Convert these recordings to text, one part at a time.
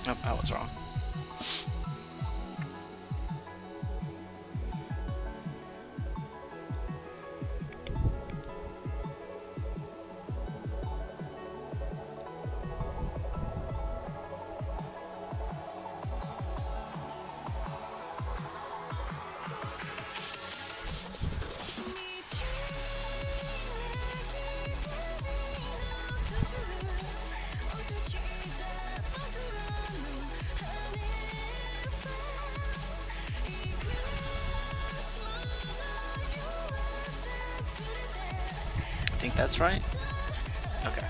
Nope, I was wrong. I think that's right. Okay.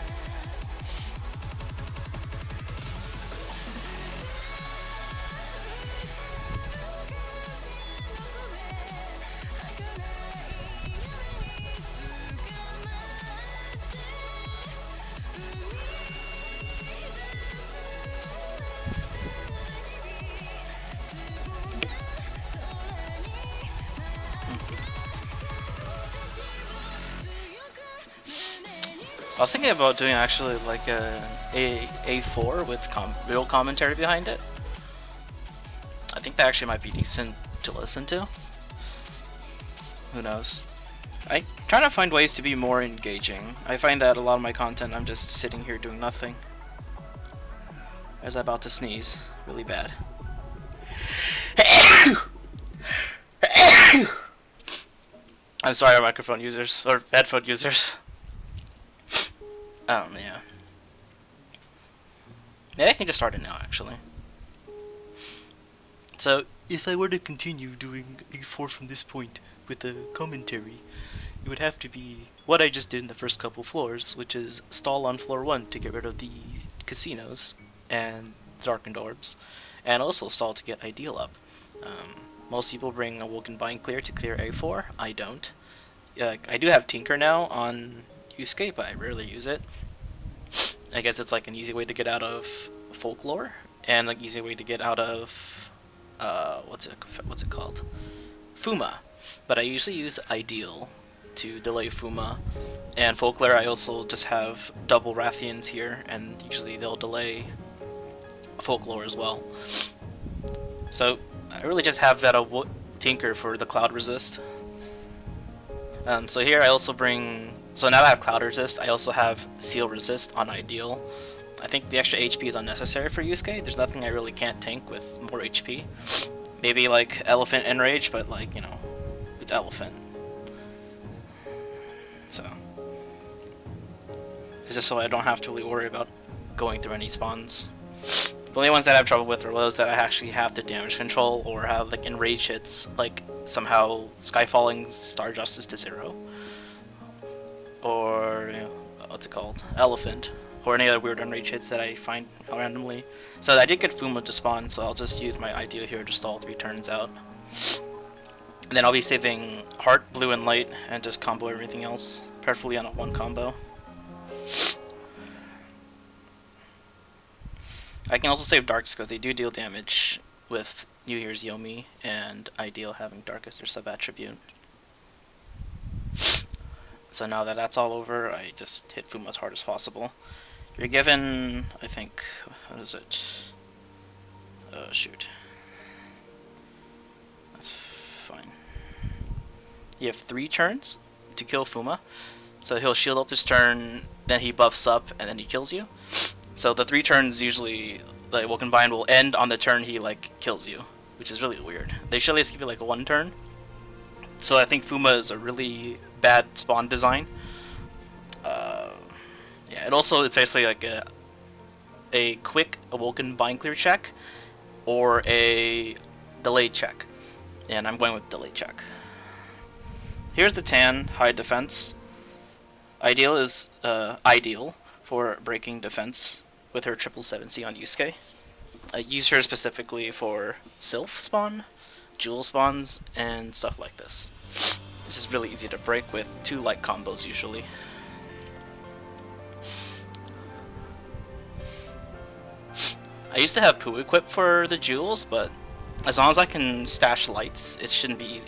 I was thinking about doing actually like a4 with real commentary behind it. I think that actually might be decent to listen to. Who knows? I try to find ways to be more engaging. I find that a lot of my content I'm just sitting here doing nothing. As I'm about to sneeze really bad. I'm sorry, our microphone users or headphone users. Yeah. Yeah, I can just start it now, actually. So, if I were to continue doing A4 from this point with a commentary, it would have to be what I just did in the first couple floors, which is stall on floor 1 to get rid of the casinos and darkened orbs, and also stall to get ideal up. Most people bring Awoken Bind Clear to clear A4. I don't. I do have Tinker now on Yusuke, but I rarely use it. I guess it's like an easy way to get out of folklore, and like easy way to get out of what's it called? Fuma. But I usually use Ideal to delay Fuma, and folklore I also just have double Rathians here, and usually they'll delay folklore as well. So I really just have that Tinker for the cloud resist. So here I also bring. So now I have Cloud Resist, I also have Seal Resist on Ideal. I think the extra HP is unnecessary for Yusuke. There's nothing I really can't tank with more HP. Maybe like Elephant Enrage, but like, you know, it's Elephant. So it's just so I don't have to really worry about going through any spawns. The only ones that I have trouble with are those that I actually have to damage control or have like enrage hits, like somehow Skyfalling Star Justice to 0. Or, you know, what's it called? Elephant. Or any other weird enrage hits that I find randomly. So I did get Fuma to spawn, so I'll just use my Ideal here to stall 3 turns out. And then I'll be saving Heart, Blue, and Light, and just combo everything else. Preferably on a 1 combo. I can also save Darks because they do deal damage with New Year's Yomi and Ideal having Dark as their sub-attribute. So now that that's all over, I just hit Fuma as hard as possible. You're given, I think, what is it? Shoot. That's fine. You have 3 turns to kill Fuma. So he'll shield up this turn, then he buffs up, and then he kills you. So the 3 turns usually, like, will combine will end on the turn he, like, kills you, which is really weird. They should at least give you, like, 1 turn. So I think Fuma is a really bad spawn design. Yeah, and also it's basically like a quick Awoken Bind Clear check or a delayed check, and I'm going with delayed check. Here's the Tan high defense. Ideal is ideal for breaking defense with her 777C on Yusuke. I use her specifically for Sylph spawn, Jewel spawns, and stuff like this. This is really easy to break with 2 light combos usually. I used to have Poo equipped for the jewels, but as long as I can stash lights, it should be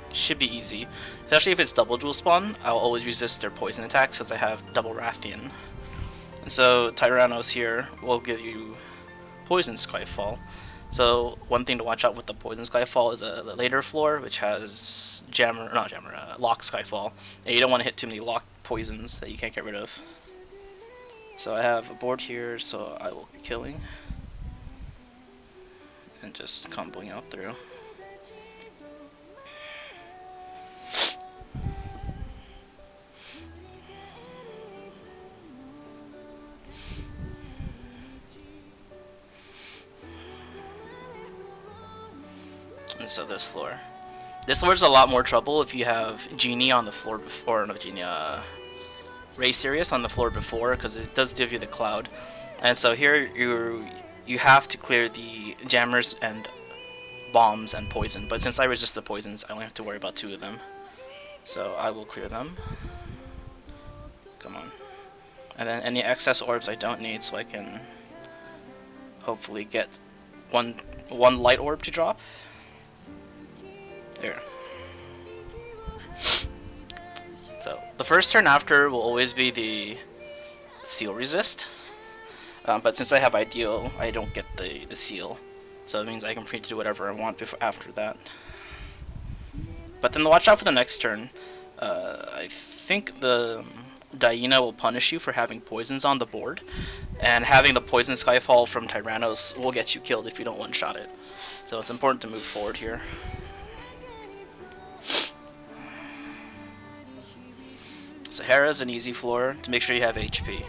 easy. Especially if it's double jewel spawn, I'll always resist their poison attacks because I have double Rathian. And so Tyrannos here will give you Poison Skyfall. So one thing to watch out with the Poison Skyfall is a later floor, which has Lock Skyfall, and you don't want to hit too many lock poisons that you can't get rid of. So I have a board here, so I will be killing and just comboing out through. And so this floor is a lot more trouble if you have Genie on the floor before, no Genie, Ray Sirius on the floor before, because it does give you the cloud. And so here you have to clear the jammers and bombs and poison, but since I resist the poisons, I only have to worry about 2 of them. So I will clear them. Come on. And then any excess orbs I don't need, so I can hopefully get one light orb to drop. There. So the first turn after will always be the seal resist, but since I have ideal, I don't get the seal, so it means I can free to do whatever I want after that. But then watch out for the next turn. I think the Diana will punish you for having poisons on the board, and having the poison Skyfall from Tyrannos will get you killed if you don't one-shot it. So it's important to move forward here. Sahara's an easy floor to make sure you have HP.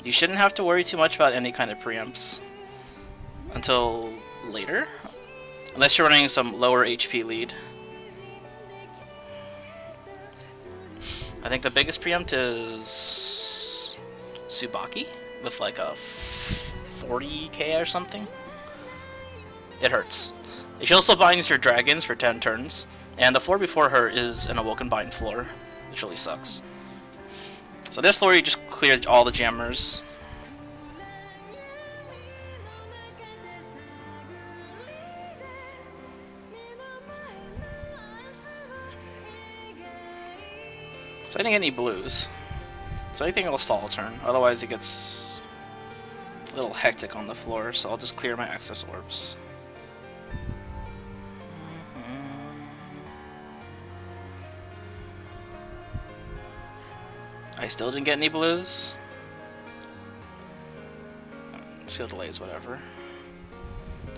You shouldn't have to worry too much about any kind of preempts until later, unless you're running some lower HP lead. I think the biggest preempt is Tsubaki with like a 40k or something. It hurts. She also binds your dragons for 10 turns, and the floor before her is an Awoken Bind floor, which really sucks. So this floor you just cleared all the jammers. So I didn't get any blues, so I think I'll stall a turn, otherwise it gets a little hectic on the floor, so I'll just clear my excess orbs. I still didn't get any blues. Skill delays, whatever.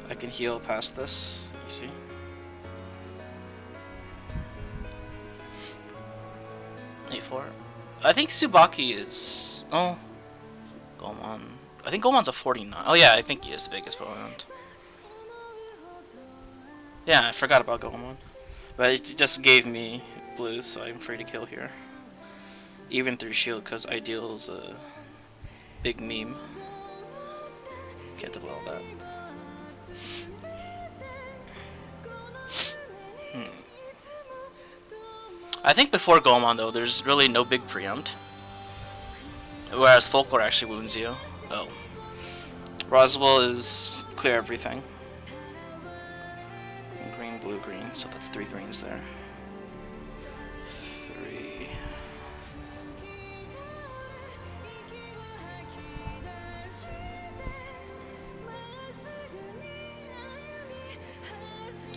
I can heal past this, easy. I think Tsubaki is... Oh. Gomon. I think Gomon's a 49. Oh yeah, I think he is the biggest opponent. Yeah, I forgot about Gomon. But it just gave me blues, so I'm free to kill here. Even through shield, because Ideal is a big meme. Can't dwell that. I think before Gomon though, there's really no big preempt. Whereas Folklore actually wounds you. Oh. Roswell is clear everything. Green, blue, green, so that's 3 greens there. 3.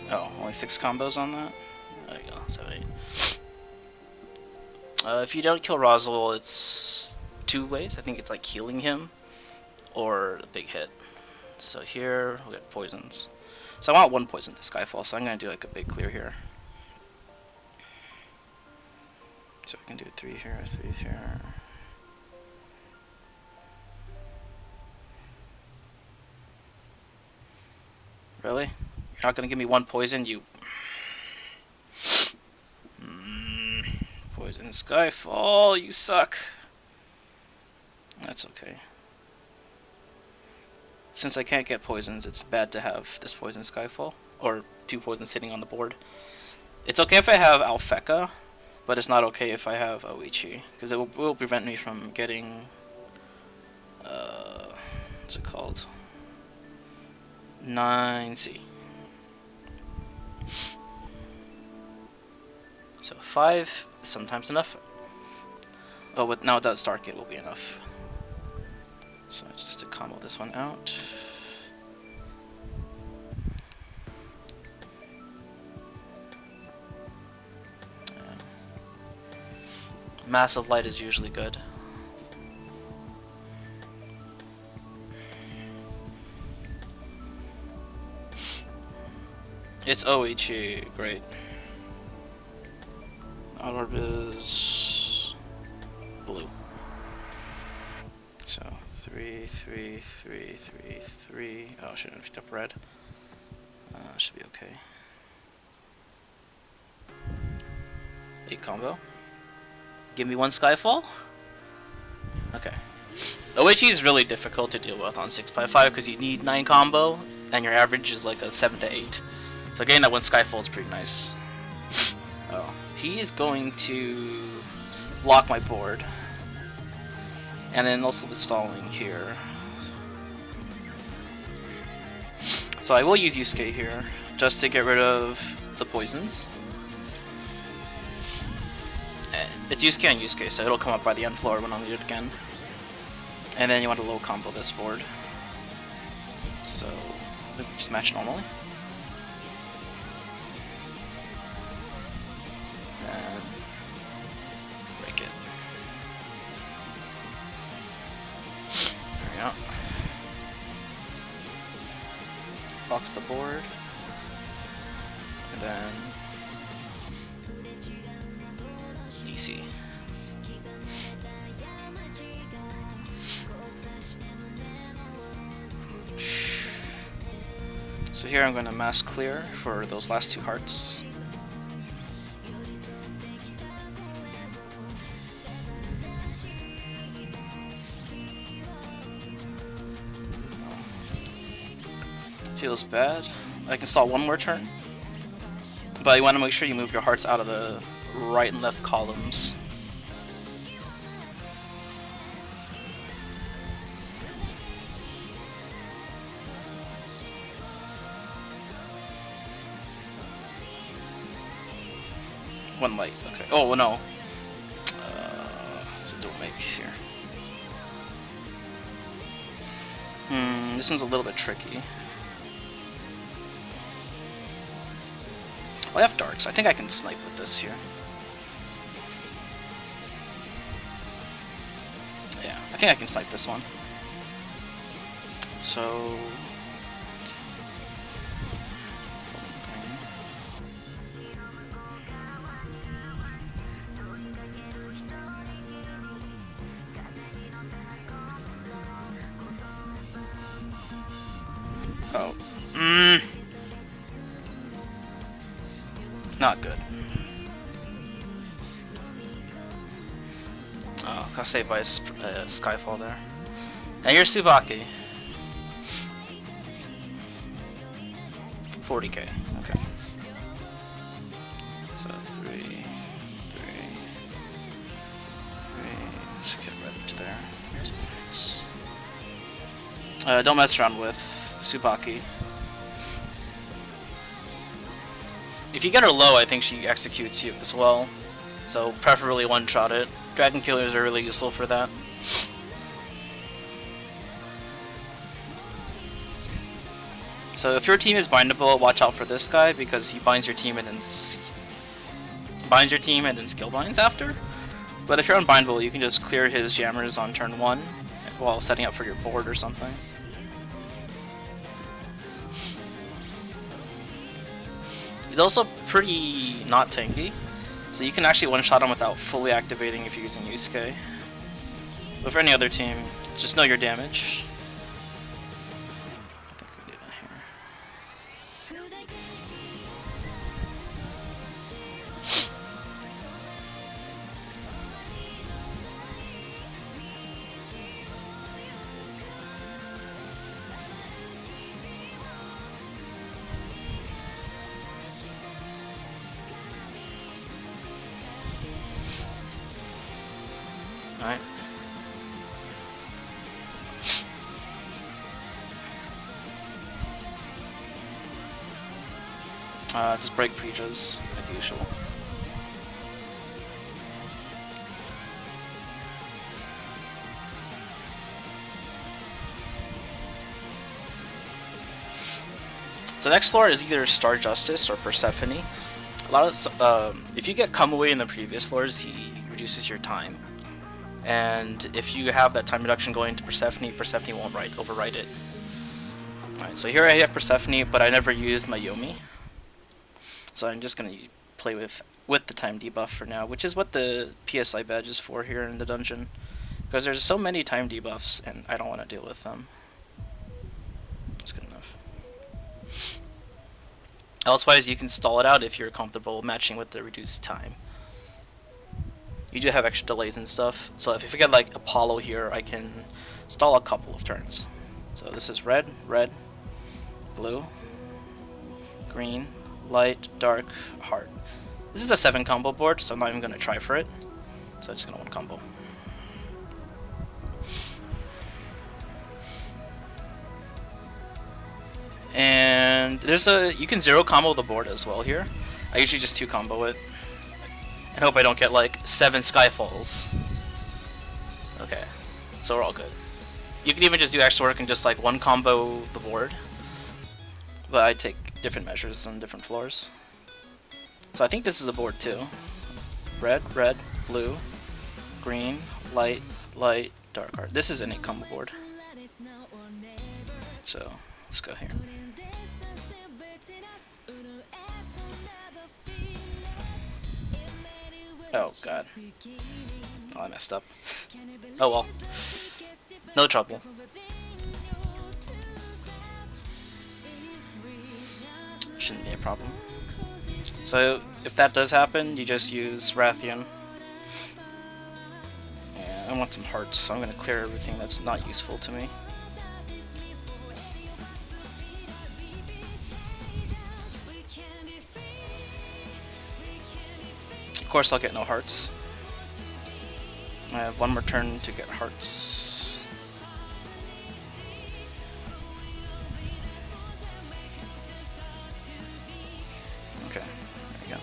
Oh, only 6 combos on that? There you go, 7, 8. If you don't kill Roswell, it's 2 ways. I think it's like healing him or a big hit. So here we'll get poisons. So I want 1 poison to Skyfall, so I'm gonna do like a big clear here. So I can do 3 here, 3 here. Really? You're not gonna give me 1 poison, you... Poison Skyfall, you suck. That's okay. Since I can't get poisons, it's bad to have this Poison Skyfall, or 2 poisons sitting on the board. It's okay if I have Alpheka, but it's not okay if I have Oichi, because it will prevent me from getting, what's it called? 9C. So 5 is sometimes enough. Oh, but now that Stargate will be enough. So just to combo this one out. Massive light is usually good. It's OHE, great. Out orb is blue. So 3, 3, 3, 3, 3. Oh, I shouldn't have picked up red. Should be okay. 8 combo. Give me 1 Skyfall. Okay. OHE is really difficult to deal with on 6x5 because you need 9 combo, and your average is like a 7 to 8. So getting that 1 Skyfall is pretty nice. Oh, he's going to block my board, and then also the stalling here. So I will use Yusuke here just to get rid of the poisons. It's Yusuke and Yusuke, so it'll come up by the end floor when I'll need it again. And then you want to low combo this board. So just match normally. And break it. There we go. Box the board. And then easy. So here I'm going to mass clear for those last 2 hearts. Feels bad. I can stall 1 more turn, but you want to make sure you move your hearts out of the right and left columns. One light, okay. Oh no. So don't make here. This one's a little bit tricky. I have darks. I think I can snipe with this here. Yeah, I think I can snipe this one. So oh. Not good. Oh, got saved by a Skyfall there. And here's Tsubaki. 40k. Okay. So 3, 3, 3. Let's get right to there. Don't mess around with Tsubaki. If you get her low, I think she executes you as well. So preferably one-shot it. Dragon Killers are really useful for that. So if your team is bindable, watch out for this guy because he binds your team and then skill binds after. But if you're unbindable, you can just clear his jammers on turn 1 while setting up for your board or something. He's also pretty not tanky, so you can actually one-shot him without fully activating if you're using Yusuke. But for any other team, just know your damage. I think we do that here. Alright. Just break preaches, like usual. So the next floor is either Star Justice or Persephone. A lot of if you get Come Away in the previous floors, he reduces your time. And if you have that time reduction going to Persephone, Persephone won't overwrite it. Alright, so here I have Persephone, but I never used my Yomi. So I'm just going to play with the time debuff for now, which is what the PSI badge is for here in the dungeon. Because there's so many time debuffs, and I don't want to deal with them. That's good enough. Elsewise, you can stall it out if you're comfortable matching with the reduced time. You do have extra delays and stuff, so if you get like Apollo here, I can stall a couple of turns. So this is red, red, blue, green, light, dark, heart. This is a 7 combo board, so I'm not even going to try for it. So I'm just going to 1 combo. And there's you can 0 combo the board as well here. I usually just 2 combo it. And hope I don't get like 7 Skyfalls. Okay, so we're all good. You can even just do extra work and just like 1 combo the board. But I take different measures on different floors. So I think this is a board too. Red, red, blue, green, light, light, dark heart. This is an 8 combo board. So let's go here. Oh god. Oh, I messed up. Oh well. No trouble. Shouldn't be a problem. So if that does happen, you just use Rathian. And I want some hearts, so I'm going to clear everything that's not useful to me. Of course I'll get no hearts. I have 1 more turn to get hearts. Okay, there we go.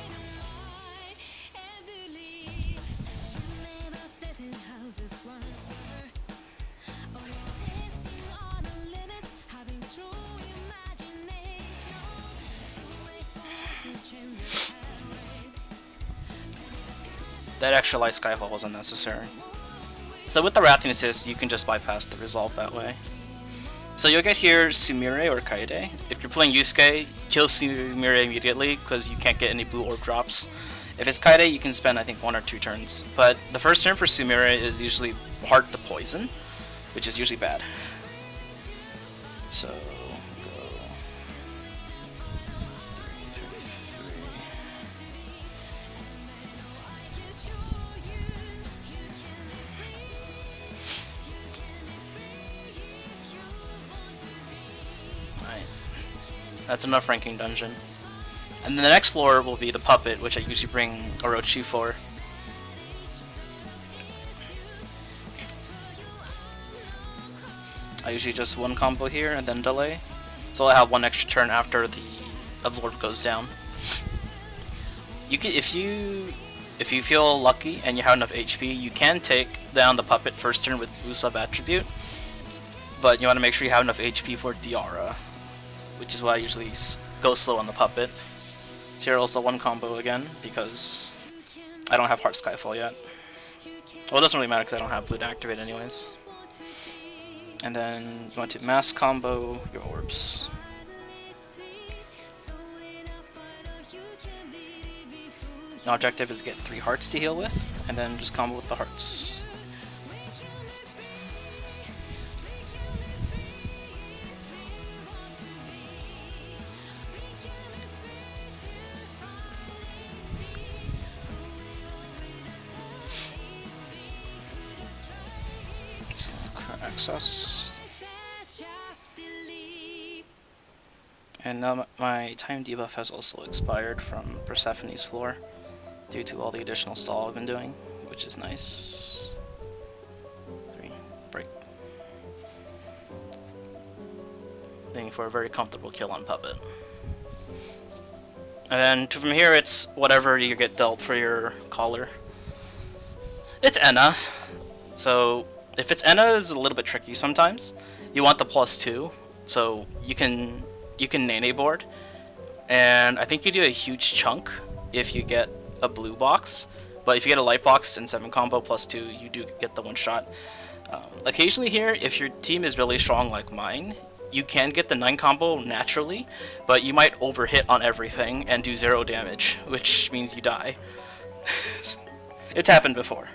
That extra light Skyfall was unnecessary. So with the Rathian Assist, you can just bypass the resolve that way. So you'll get here Sumire or Kaede. If you're playing Yusuke, kill Sumire immediately because you can't get any blue orb drops. If it's Kaede, you can spend I think 1 or 2 turns. But the first turn for Sumire is usually hard to poison, which is usually bad. So go 3, 3, 3. Alright. That's enough ranking dungeon. And then the next floor will be the puppet, which I usually bring Orochi for. I usually just 1 combo here and then delay. So I have 1 extra turn after the Ablorb goes down. You can, if you feel lucky and you have enough HP, you can take down the puppet first turn with Blue Sub Attribute. But you want to make sure you have enough HP for Diara, which is why I usually go slow on the puppet. So here also 1 combo again, because I don't have Heart Skyfall yet. Well, it doesn't really matter because I don't have blue to activate anyways. And then you want to mass combo your orbs. The objective is to get 3 hearts to heal with, and then just combo with the hearts. Access. And now my time debuff has also expired from Persephone's floor due to all the additional stall I've been doing, which is nice. 3, break. Looking for a very comfortable kill on puppet. And then from here it's whatever you get dealt for your collar. It's Enna, so if it's Enna, it's a little bit tricky sometimes. You want the +2, so you can you can nene board, and I think you do a huge chunk if you get a blue box. But if you get a light box and 7 combo plus 2, you do get the one shot. Occasionally here, if your team is really strong like mine, you can get the 9 combo naturally, but you might overhit on everything and do 0 damage, which means you die. It's happened before.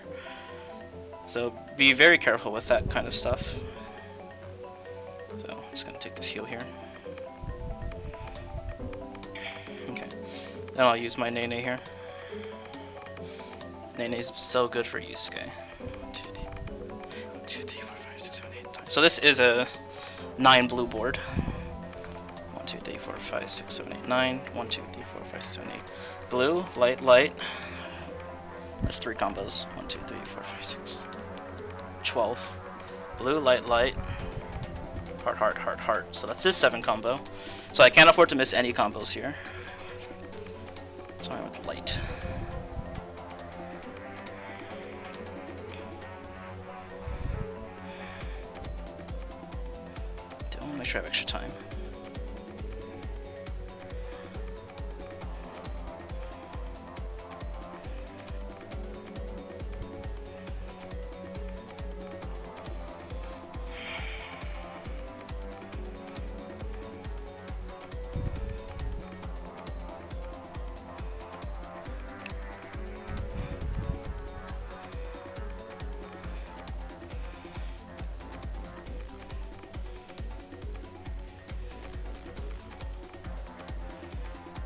So be very careful with that kind of stuff. So I'm just gonna take this heal here. Okay. Then I'll use my Nene here. Nene's so good for Yusuke. 2, 3, 4, 5, 6, 7, 8, 9. So this is a 9 blue board. 1, 2, 3, 4, 5, 6, 7, 8, 9. 1, 2, 3, 4, 5, 6, 7, 8. Blue, light, light. That's 3 combos. 1, 2, 3, 4, 5, 6. 12. Blue, light, light. Heart, heart, heart, heart. So that's his 7 combo. So I can't afford to miss any combos here. So I went with light. Don't make sure I have extra time.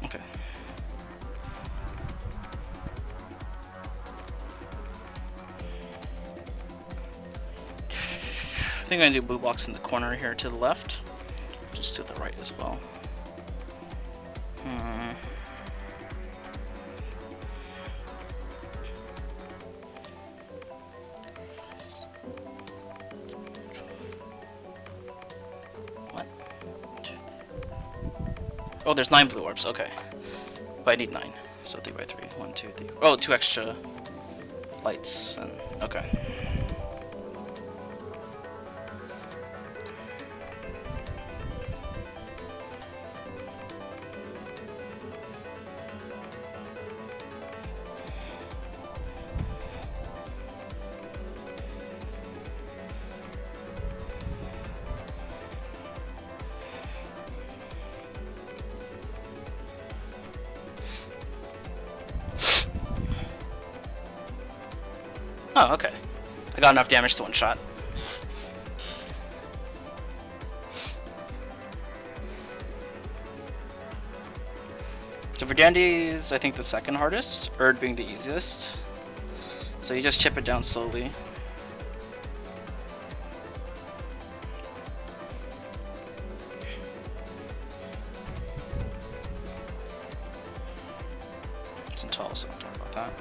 Okay. I think I'm gonna do blue box in the corner here to the left. Just to the right as well. What? Oh, there's 9 blue orbs. Okay. But I need 9. So 3 by 3. 1, 2, 3. Oh, 2 extra lights. And okay. Oh, okay. I got enough damage to one shot. So for Dandy's, I think the second hardest, Erd being the easiest. So you just chip it down slowly. It's tall, so don't talk about that.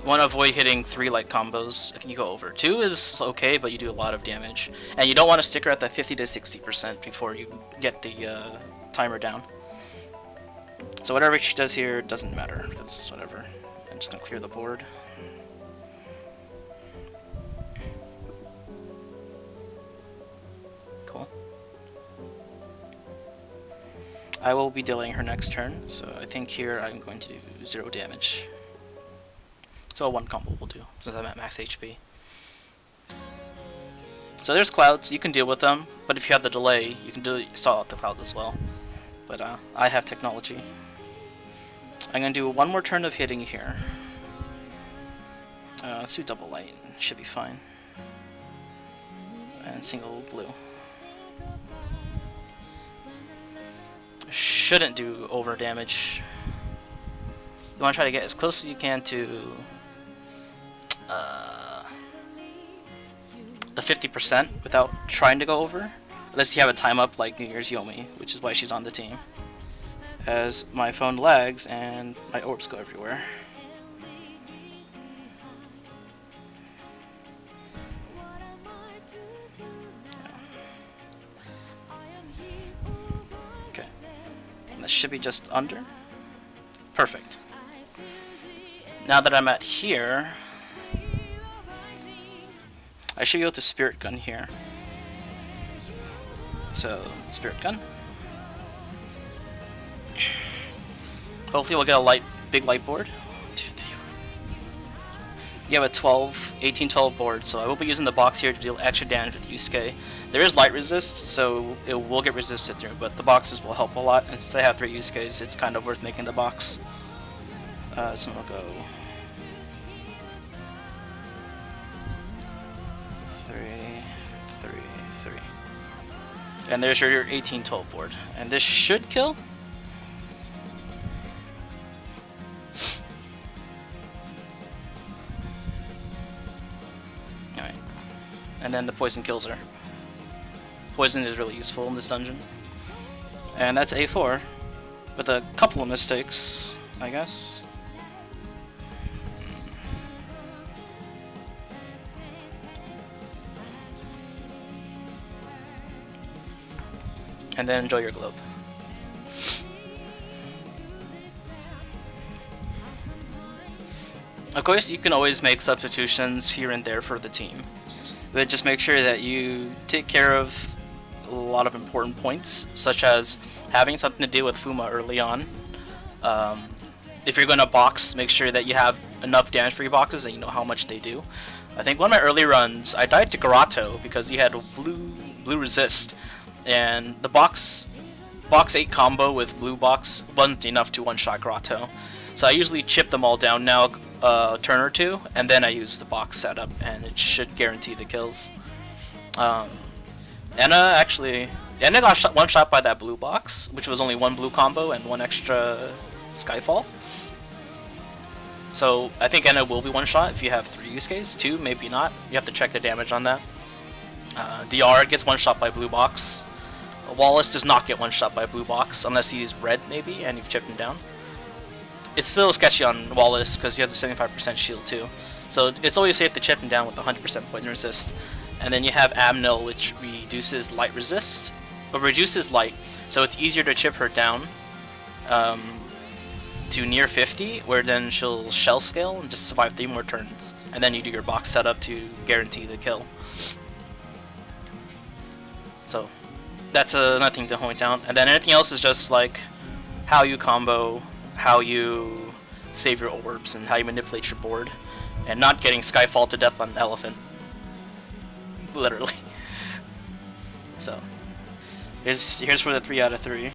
You want to avoid hitting 3 light combos if you go over. 2 is okay, but you do a lot of damage. And you don't want to sticker at that 50 to 60% before you get the timer down. So whatever she does here doesn't matter, because whatever. I'm just going to clear the board. Cool. I will be delaying her next turn, so I think here I'm going to do 0 damage. So 1 combo will do, since I'm at max HP. So there's clouds, you can deal with them, but if you have the delay, you can stall out the cloud as well. But I have technology. I'm going to do 1 more turn of hitting here. Let's do double light, should be fine. And single blue. Shouldn't do over damage. You want to try to get as close as you can to the 50% without trying to go over, unless you have a time up like New Year's Yomi, which is why she's on the team. As my phone lags and my orbs go everywhere. Okay, and this should be just under. Perfect. Now that I'm at here, I should go to Spirit Gun here. So, Spirit Gun. Hopefully we'll get a big light board. 1, 2, 3, 4. You have a 18-12 board, so I will be using the box here to deal extra damage with Yusuke. There is light resist, so it will get resisted through, but the boxes will help a lot, and since I have 3 Yusukes, it's kind of worth making the box. So we'll go 3, 3, 3. And there's your 18-12 board. And this should kill? Alright. And then the poison kills her. Poison is really useful in this dungeon. And that's A4. With a couple of mistakes, I guess. And then enjoy your globe. Of course, you can always make substitutions here and there for the team, but just make sure that you take care of a lot of important points, such as having something to do with Fuma early on. If you're going to box, make sure that you have enough damage for your boxes and you know how much they do. I think one of my early runs, I died to Garato because he had blue resist. And the box 8 combo with blue box wasn't enough to one-shot Grotto. So I usually chip them all down now a turn or two, and then I use the box setup, and it should guarantee the kills. Enna got one shot by that blue box, which was only 1 blue combo and 1 extra Skyfall. So I think Enna will be one shot if you have 3 Yusukes. 2, maybe not. You have to check the damage on that. DR gets one shot by blue box. Wallace does not get one shot by blue box unless he's red maybe and you've chipped him down. It's still sketchy on Wallace because he has a 75% shield too. So it's always safe to chip him down with 100% poison resist. And then you have Amnil, which reduces light resist, or reduces light, so it's easier to chip her down to near 50, where then she'll shell scale and just survive 3 more turns. And then you do your box setup to guarantee the kill. So that's another thing to point out. And then anything else is just like how you combo, how you save your orbs, and how you manipulate your board, and not getting Skyfall to death on Elephant. Literally. So here's for the 3 out of 3.